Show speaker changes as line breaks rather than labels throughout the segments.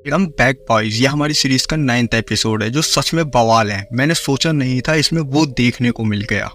हम back boys, ये हमारी सीरीज का 9th एपिसोड है जो सच में बवाल है। मैंने सोचा नहीं था इसमें वो देखने को मिल गया।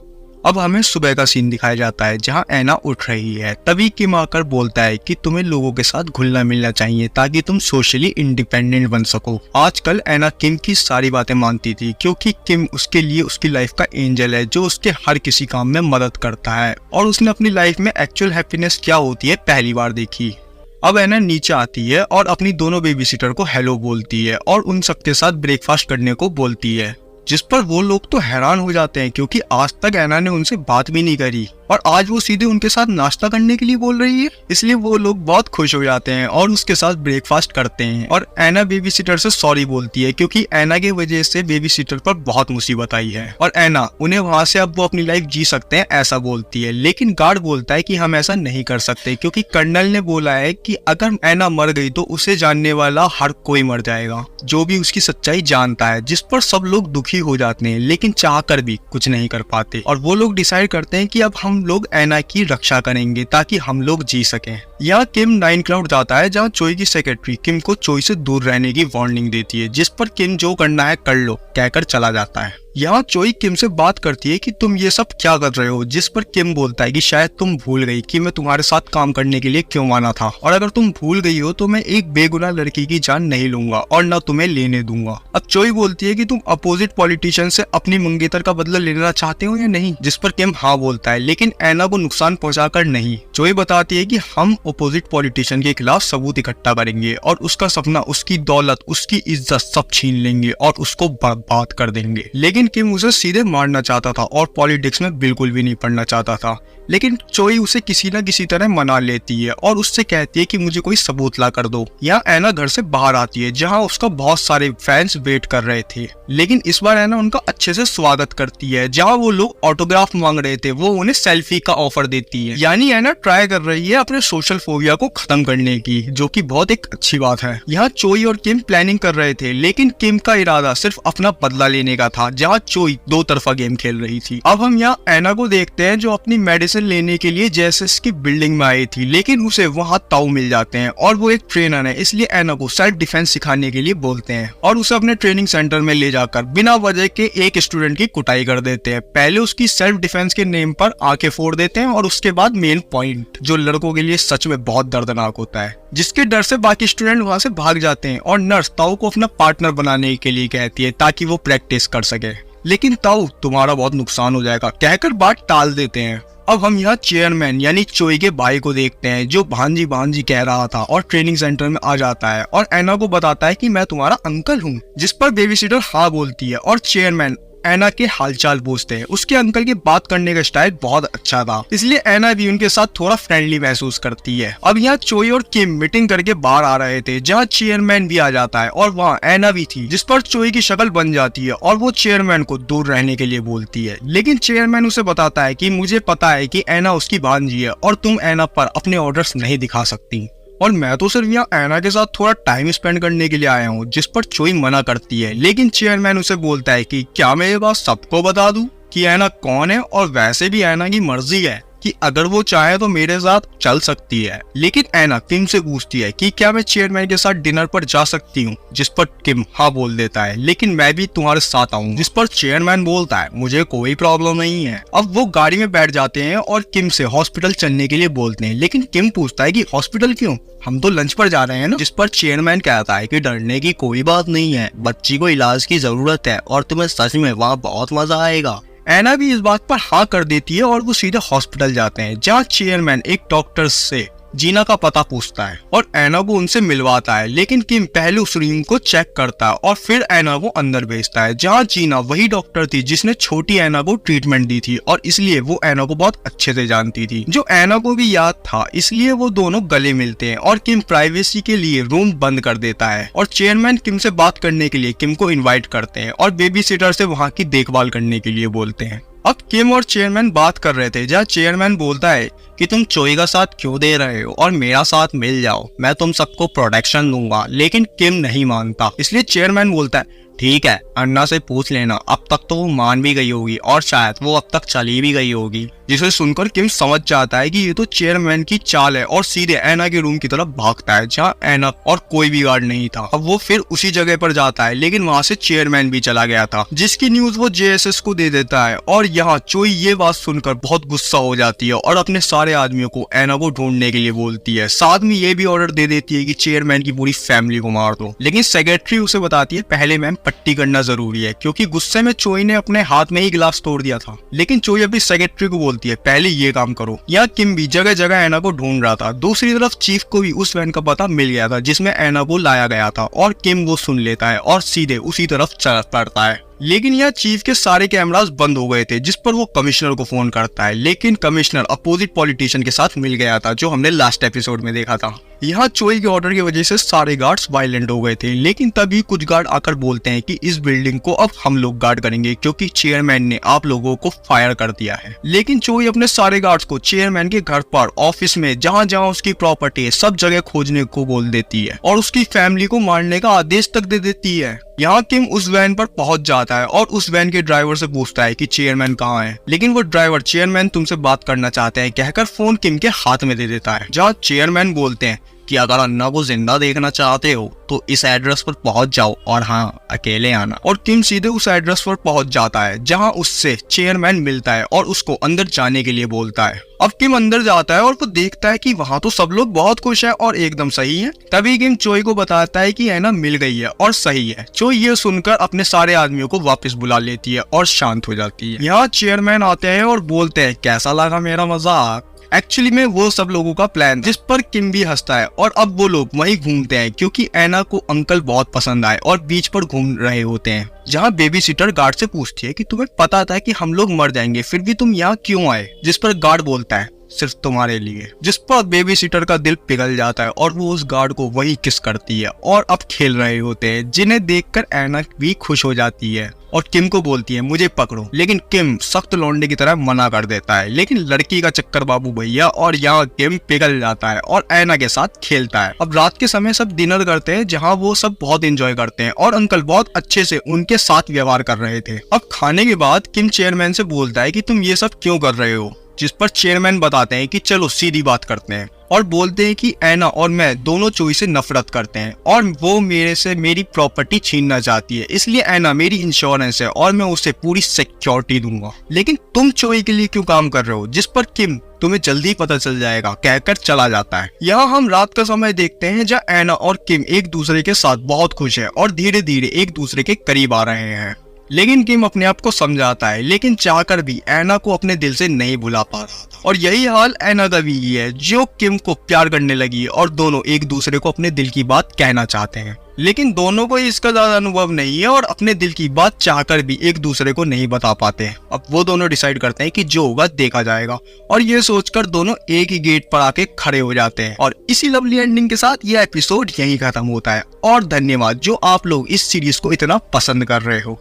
अब हमें सुबह का सीन दिखाया जाता है जहां ऐना उठ रही है। तभी किम आकर बोलता है कि तुम्हें लोगों के साथ घुलना मिलना चाहिए ताकि तुम सोशली इंडिपेंडेंट बन सको। आजकल ऐना किम की सारी बातें मानती थी क्योंकि किम उसके लिए उसकी लाइफ का एंजल है जो उसके हर किसी काम में मदद करता है और उसने अपनी लाइफ में एक्चुअल हैप्पीनेस क्या होती है पहली बार देखी। अब ऐना नीचे आती है और अपनी दोनों बेबी सिटर को हेलो बोलती है और उन सबके साथ ब्रेकफास्ट करने को बोलती है, जिस पर वो लोग तो हैरान हो जाते हैं क्योंकि आज तक ऐना ने उनसे बात भी नहीं करी और आज वो सीधे उनके साथ नाश्ता करने के लिए बोल रही है। इसलिए वो लोग बहुत खुश हो जाते हैं और उसके साथ ब्रेकफास्ट करते हैं और ऐना बेबी सिटर से सॉरी बोलती है क्योंकि ऐना की वजह से बेबी सिटर पर बहुत मुसीबत आई है और ऐना उन्हें वहां से अब वो अपनी लाइफ जी सकते हैं ऐसा बोलती है। लेकिन गार्ड बोलता है कि हम ऐसा नहीं कर सकते क्योंकि कर्नल ने बोला है कि अगर ऐना मर गई तो उसे जानने वाला हर कोई मर जाएगा जो भी उसकी सच्चाई जानता है, जिस पर सब लोग दुखी हो जाते हैं लेकिन चाह कर भी कुछ नहीं कर पाते और वो लोग डिसाइड करते हैं कि अब हम लोग ऐना की रक्षा करेंगे ताकि हम लोग जी सकें। यहाँ किम 9 क्लाउड जाता है जहाँ चोई की सेक्रेटरी किम को चोई से दूर रहने की वार्निंग देती है, जिस पर किम जो करना है कर लो कहकर चला जाता है। यहाँ चोई किम से बात करती है कि तुम ये सब क्या कर रहे हो, जिस पर किम बोलता है कि शायद तुम भूल गई कि मैं तुम्हारे साथ काम करने के लिए क्यों आना था और अगर तुम भूल गई हो तो मैं एक बेगुनाह लड़की की जान नहीं लूंगा और न तुम्हें लेने दूंगा। अब चोई बोलती है कि तुम अपोजिट पॉलिटिशियन से अपनी मंगेतर का बदला लेना चाहते हो या नहीं, जिस पर किम हाँ बोलता है लेकिन ऐना को नुकसान पहुंचाकर नहीं। चोई बताती है कि हम अपोजिट पॉलिटिशियन के खिलाफ सबूत इकट्ठा करेंगे और उसका सपना, उसकी दौलत, उसकी इज्जत सब छीन लेंगे और उसको बर्बाद कर देंगे। लेकिन किम उसे सीधे मारना चाहता था और पॉलिटिक्स में बिल्कुल भी नहीं पढ़ना चाहता था, लेकिन चोई उसे किसी न किसी तरह मना लेती है और उससे कहती है कि मुझे कोई सबूत ला कर दो। यहाँ ऐना घर से बाहर आती है जहाँ उसका बहुत सारे फैंस वेट कर रहे थे, लेकिन इस बार ऐना उनका अच्छे से स्वागत करती है। जहाँ वो लोग ऑटोग्राफ मांग रहे थे वो उन्हें सेल्फी का ऑफर देती है। यानी ऐना ट्राई कर रही है अपने सोशल फोबिया को खत्म करने की, जो कि बहुत एक अच्छी बात है। यहाँ चोई और किम प्लानिंग कर रहे थे लेकिन किम का इरादा सिर्फ अपना बदला लेने का था, जहाँ चोई दो तरफा गेम खेल रही थी। अब हम यहाँ ऐना को देखते हैं जो अपनी मेडिसिन लेने के लिए जेसस की बिल्डिंग में आई थी, लेकिन उसे वहाँ ताऊ मिल जाते हैं और वो एक ट्रेनर है, इसलिए ऐना को सेल्फ डिफेंस सिखाने के लिए बोलते हैं और उसे अपने ट्रेनिंग सेंटर में ले जाकर बिना वजह के एक स्टूडेंट की कुटाई कर देते हैं। पहले उसकी सेल्फ डिफेंस के नेम पर आंखें फोड़ देते हैं और उसके बाद मेन पॉइंट जो लड़कों के लिए सच में बहुत दर्दनाक होता है, जिसके डर से बाकी स्टूडेंट वहाँ से भाग जाते हैं और नर्स ताऊ को अपना पार्टनर बनाने के लिए कहती है ताकि वो प्रैक्टिस कर सके, लेकिन ताऊ तुम्हारा बहुत नुकसान हो जाएगा कहकर बात टाल देते हैं। अब हम यहाँ चेयरमैन यानी चोई के भाई को देखते हैं जो भांजी भांजी कह रहा था और ट्रेनिंग सेंटर में आ जाता है और ऐना को बताता है कि मैं तुम्हारा अंकल हूँ, जिस पर बेबी सिटर हाँ बोलती है और चेयरमैन ऐना के हालचाल पूछते हैं। उसके अंकल की बात करने का स्टाइल बहुत अच्छा था, इसलिए ऐना भी उनके साथ थोड़ा फ्रेंडली महसूस करती है। अब यहाँ चोई और किम मीटिंग करके बाहर आ रहे थे जहाँ चेयरमैन भी आ जाता है और वहाँ ऐना भी थी, जिस पर चोई की शक्ल बन जाती है और वो चेयरमैन को दूर रहने के लिए बोलती है, लेकिन चेयरमैन उसे बताता है कि मुझे पता है कि ऐना उसकी भांजी है और तुम ऐना पर अपने ऑर्डर्स नहीं दिखा सकती और मैं तो सिर्फ यहाँ ऐना के साथ थोड़ा टाइम स्पेंड करने के लिए आया हूँ, जिस पर चोई मना करती है। लेकिन चेयरमैन उसे बोलता है कि क्या मैं ये बात सबको बता दूं कि ऐना कौन है, और वैसे भी ऐना की मर्जी है कि अगर वो चाहे तो मेरे साथ चल सकती है। लेकिन ऐना किम से पूछती है कि क्या मैं चेयरमैन के साथ डिनर पर जा सकती हूँ, जिस पर किम हाँ बोल देता है, लेकिन मैं भी तुम्हारे साथ आऊंगा, जिस पर चेयरमैन बोलता है मुझे कोई प्रॉब्लम नहीं है। अब वो गाड़ी में बैठ जाते हैं और किम से हॉस्पिटल चलने के लिए बोलते हैं, लेकिन किम पूछता है कि हॉस्पिटल क्यों, हम तो लंच पर जा रहे हैं ना, जिस पर चेयरमैन कहता है कि डरने की कोई बात नहीं है, बच्ची को इलाज की जरूरत है और तुम्हें सच में वहाँ बहुत मजा आएगा। ऐना भी इस बात पर हाँ कर देती है और वो सीधे हॉस्पिटल जाते हैं जहाँ चेयरमैन एक डॉक्टर से जीना का पता पूछता है और ऐना को उनसे मिलवाता है, लेकिन किम पहले उस रूम को चेक करता है और फिर ऐना को अंदर भेजता है जहाँ जीना वही डॉक्टर थी जिसने छोटी ऐना को ट्रीटमेंट दी थी और इसलिए वो ऐना को बहुत अच्छे से जानती थी, जो ऐना को भी याद था। इसलिए वो दोनों गले मिलते हैं और किम प्राइवेसी के लिए रूम बंद कर देता है और चेयरमैन किम से बात करने के लिए किम को इन्वाइट करते हैं और बेबी सिटर से वहाँ की देखभाल करने के लिए बोलते हैं। अब किम और चेयरमैन बात कर रहे थे जहाँ चेयरमैन बोलता है कि तुम चोई का साथ क्यों दे रहे हो और मेरा साथ मिल जाओ, मैं तुम सबको प्रोटेक्शन दूंगा। लेकिन किम नहीं मानता, इसलिए चेयरमैन बोलता है ठीक है, अन्ना से पूछ लेना। अब तक तो वो मान भी गई होगी और शायद वो अब तक चली भी गई होगी। जिसे सुनकर किम समझ जाता है कि ये तो चेयरमैन की चाल है और सीधे ऐना के रूम की तरफ भागता है जहाँ ऐना और कोई भी गार्ड नहीं था। अब वो फिर उसी जगह पर जाता है, लेकिन वहाँ से चेयरमैन भी चला गया था, जिसकी न्यूज वो जेएसएस को दे देता है। और यहाँ चोई ये बात सुनकर बहुत गुस्सा हो जाती है और अपने सारे आदमियों को ऐना को ढूंढने के लिए बोलती है। साथ में ये भी ऑर्डर दे देती है कि चेयरमैन की पूरी फैमिली को मार दो। लेकिन सेक्रेटरी उसे बताती है पहले मैम पट्टी करना जरूरी है, क्योंकि गुस्से में चोई ने अपने हाथ में ही गिलास तोड़ दिया था। लेकिन चोई अपनी सेक्रेटरी को बोलती है पहले ये काम करो। यहाँ किम भी जगह जगह ऐना को ढूंढ रहा था। दूसरी तरफ चीफ को भी उस वैन का पता मिल गया था जिसमें ऐना को लाया गया था और किम वो सुन लेता है और सीधे उसी तरफ चल पड़ता है। लेकिन यहाँ चीफ के सारे कैमरास बंद हो गए थे, जिस पर वो कमिश्नर को फोन करता है। लेकिन कमिश्नर अपोजिट पॉलिटिशियन के साथ मिल गया था जो हमने लास्ट एपिसोड में देखा था। यहाँ चोई के ऑर्डर की वजह से सारे गार्ड्स वायलेंट हो गए थे, लेकिन तभी कुछ गार्ड आकर बोलते हैं कि इस बिल्डिंग को अब हम लोग गार्ड करेंगे क्योंकि चेयरमैन ने आप लोगों को फायर कर दिया है। लेकिन चोई अपने सारे गार्ड्स को चेयरमैन के घर पर, ऑफिस में, जहाँ जहाँ उसकी प्रॉपर्टी है सब जगह खोजने को बोल देती है और उसकी फैमिली को मारने का आदेश तक दे देती है। यहाँ किम उस वैन पर पहुंच जाता है और उस वैन के ड्राइवर से पूछता है कि चेयरमैन कहाँ है। लेकिन वो ड्राइवर चेयरमैन तुमसे बात करना चाहते हैं कहकर फोन किम के हाथ में दे देता है। जहाँ चेयरमैन बोलते हैं कि अगर अन्ना को जिंदा देखना चाहते हो तो इस एड्रेस पर पहुंच जाओ और हाँ अकेले आना। और किम सीधे उस एड्रेस पर पहुंच जाता है जहां उससे चेयरमैन मिलता है और उसको अंदर जाने के लिए बोलता है। अब किम अंदर जाता है और वो देखता है कि वहां तो सब लोग बहुत खुश हैं और एकदम सही हैं। तभी किम चोई को बताता है कि ऐना मिल गई है और सही है। चोई ये सुनकर अपने सारे आदमियों को वापस बुला लेती है और शांत हो जाती है। यहाँ चेयरमैन आते हैं और बोलते हैं कैसा लगा मेरा मजाक। एक्चुअली में वो सब लोगों का प्लान, जिस पर किम भी हंसता है। और अब वो लोग वहीं घूमते हैं क्योंकि ऐना को अंकल बहुत पसंद आए और बीच पर घूम रहे होते हैं। जहाँ बेबी सिटर गार्ड से पूछती है कि तुम्हें पता था कि हम लोग मर जाएंगे फिर भी तुम यहाँ क्यों आए, जिस पर गार्ड बोलता है सिर्फ तुम्हारे लिए। जिस पर बेबी सिटर का दिल पिघल जाता है और वो उस गार्ड को वही किस करती है और अब खेल रहे होते हैं, जिन्हें देखकर ऐना भी खुश हो जाती है और किम को बोलती है मुझे पकड़ो। लेकिन किम सख्त लौंडे की तरह मना कर देता है। लेकिन लड़की का चक्कर बाबू भैया, और यहाँ किम पिघल जाता है और ऐना के साथ खेलता है। अब रात के समय सब डिनर करते हैं जहाँ वो सब बहुत एंजॉय करते हैं और अंकल बहुत अच्छे से उनके साथ व्यवहार कर रहे थे। अब खाने के बाद किम चेयरमैन से बोलता है कि तुम ये सब क्यों कर रहे हो, जिस पर चेयरमैन बताते हैं कि चलो सीधी बात करते हैं और बोलते हैं कि ऐना और मैं दोनों चोई से नफरत करते हैं और वो मेरे से मेरी प्रॉपर्टी छीनना चाहती है, इसलिए ऐना मेरी इंश्योरेंस है और मैं उसे पूरी सिक्योरिटी दूंगा। लेकिन तुम चोई के लिए क्यों काम कर रहे हो, जिस पर किम तुम्हें जल्दी पता चल जाएगा कहकर चला जाता है। यहाँ हम रात का समय देखते हैं जहाँ ऐना और किम एक दूसरे के साथ बहुत खुश है और धीरे धीरे एक दूसरे के करीब आ रहे हैं। लेकिन किम अपने आप को समझाता है, लेकिन चाहकर भी ऐना को अपने दिल से नहीं भुला पा रहा था। और यही हाल ऐना का भी है जो किम को प्यार करने लगी और दोनों एक दूसरे को अपने दिल की बात कहना चाहते हैं। लेकिन दोनों को इसका ज्यादा अनुभव नहीं है और अपने दिल की बात चाहकर भी एक दूसरे को नहीं बता पाते हैं। अब वो दोनों डिसाइड करते हैं कि जो होगा देखा जाएगा और ये सोचकर दोनों एक ही गेट पर आके खड़े हो जाते हैं। और इसी लवली एंडिंग के साथ ये एपिसोड यहीं खत्म होता है। और धन्यवाद जो आप लोग इस सीरीज को इतना पसंद कर रहे हो।